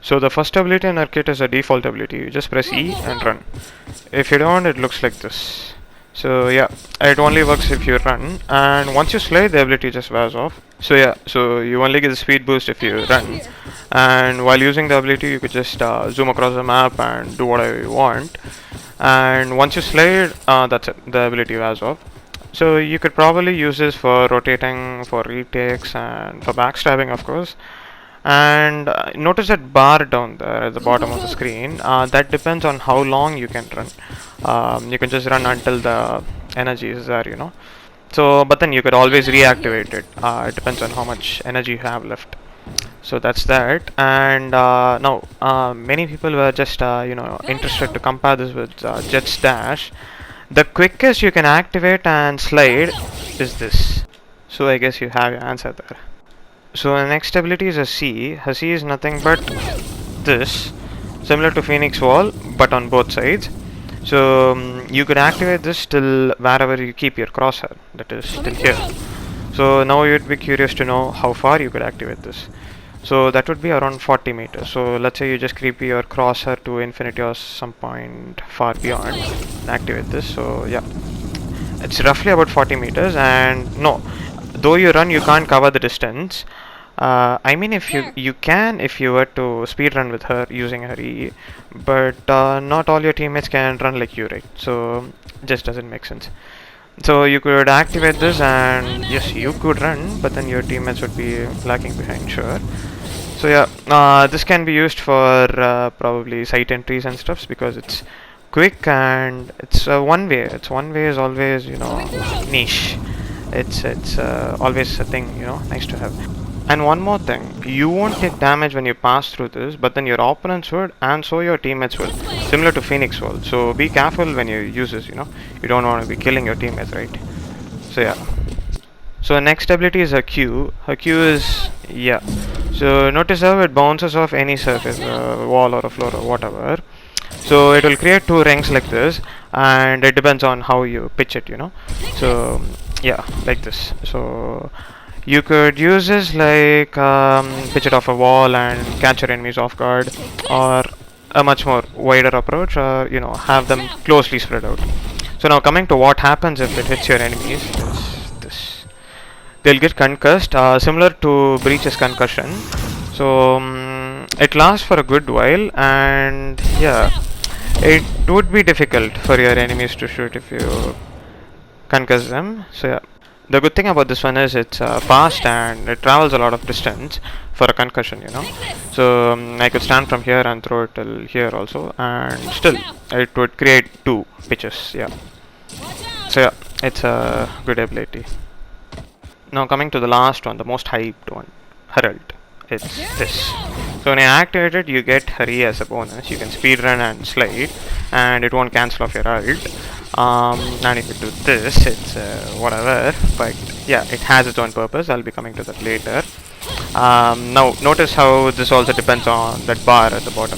So the first ability in our kit is a default ability. You just press E and run. If you don't, it looks like this. So yeah, it only works if you run, and once you slide, the ability just wears off. So yeah, so you only get the speed boost if you run, and while using the ability, you could just zoom across the map and do whatever you want. And once you slide, that's it. The ability wears off. So you could probably use this for rotating, for retakes, and for backstabbing, of course. And notice that bar down there at the bottom of the screen. That depends on how long you can run. You can just run until the energy is there. So, but then you could always reactivate it. It depends on how much energy you have left. So that's that. And now many people were just interested to compare this with Jet's dash. The quickest you can activate and slide is this. So I guess you have your answer there. So the next ability is a C. A C is nothing but this, similar to Phoenix Wall, but on both sides. So you could activate this till wherever you keep your crosshair, that is till here. So now you'd be curious to know how far you could activate this. So that would be around 40 meters. So let's say you just creep your crosshair to infinity or some point far beyond and activate this. So yeah, it's roughly about 40 meters, and no, though you run, you can't cover the distance. I mean, if you can, if you were to speed run with her using her E, but not all your teammates can run like you, right? So just doesn't make sense. So you could activate this, and yes, you could run, but then your teammates would be lagging behind, sure. So yeah, this can be used for probably site entries and stuffs because it's quick and it's one way. It's one way is always niche. It's always a thing nice to have. And one more thing, you won't take damage when you pass through this, but then your opponents would, and so your teammates will, similar to Phoenix Wall. So be careful when you use this. You don't want to be killing your teammates, right? So yeah. So the next ability is her Q. Her Q is yeah. So notice how it bounces off any surface, a wall or a floor or whatever. So it will create two rings like this, and it depends on how you pitch it. So yeah, like this. So you could use this like pitch it off a wall and catch your enemies off guard, or a much more wider approach, or have them closely spread out. So now coming to what happens if it hits your enemies is this. They'll get concussed, similar to Breach's concussion. So it lasts for a good while, and yeah, it would be difficult for your enemies to shoot if you concuss them. So yeah. The good thing about this one is it's fast and it travels a lot of distance for a concussion, So I could stand from here and throw it till here also, and still it would create two pitches, yeah. So yeah, it's a good ability. Now coming to the last one, the most hyped one, Herald. It's this. So when you activate it, you get Hurry as a bonus. You can speedrun and slide, and it won't cancel off your ult. And if you do this, it's whatever, but yeah, it has its own purpose. I'll be coming to that later. Now notice how this also depends on that bar at the bottom.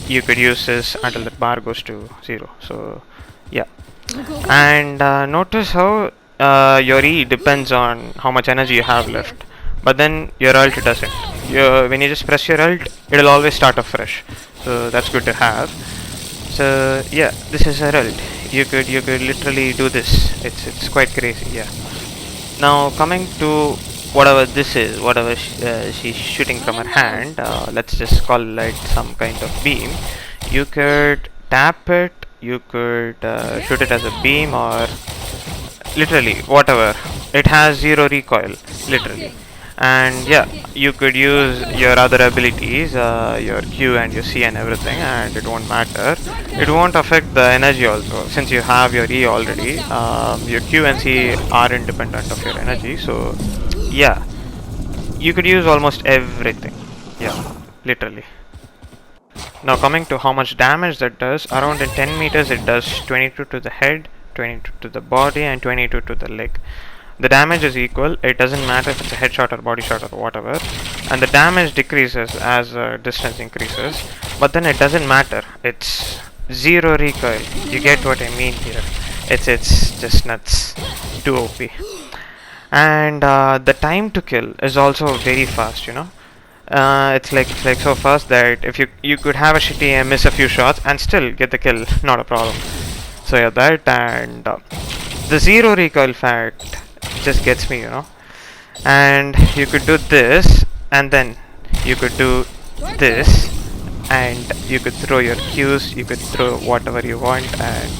You could use this until that bar goes to 0. So yeah, and notice how your E depends on how much energy you have left, but then your ult doesn't. When you just press your ult, it'll always start afresh. So that's good to have. So yeah, this is Herald. You could literally do this. It's quite crazy, yeah. Now coming to whatever this is, whatever she's shooting from her hand, let's just call it some kind of beam. You could tap it, you could shoot it as a beam, or literally whatever. It has 0 recoil, literally. And yeah, you could use your other abilities, your Q and your C and everything, and it won't matter. It won't affect the energy also, since you have your E already. Your Q and C are independent of your energy, so yeah, you could use almost everything. Yeah, literally. Now coming to how much damage that does, around in 10 meters it does 22 to the head, 22 to the body, and 22 to the leg. The damage is equal. It doesn't matter if it's a headshot or body shot or whatever, and the damage decreases as distance increases, but then it doesn't matter. It's 0 recoil. You get what I mean here. It's just nuts. Too OP. And the time to kill is also very fast, It's like so fast that if you could have a shitty aim, miss a few shots, and still get the kill, not a problem. So yeah, that and the zero recoil fact just gets me, you know. And you could do this, and then you could do this, and you could throw your Qs, you could throw whatever you want, and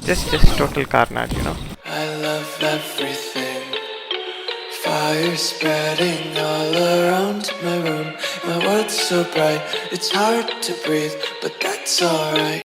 just total carnage, you know. I love everything. Fire spreading all around my room. My world's so bright, it's hard to breathe, but that's alright.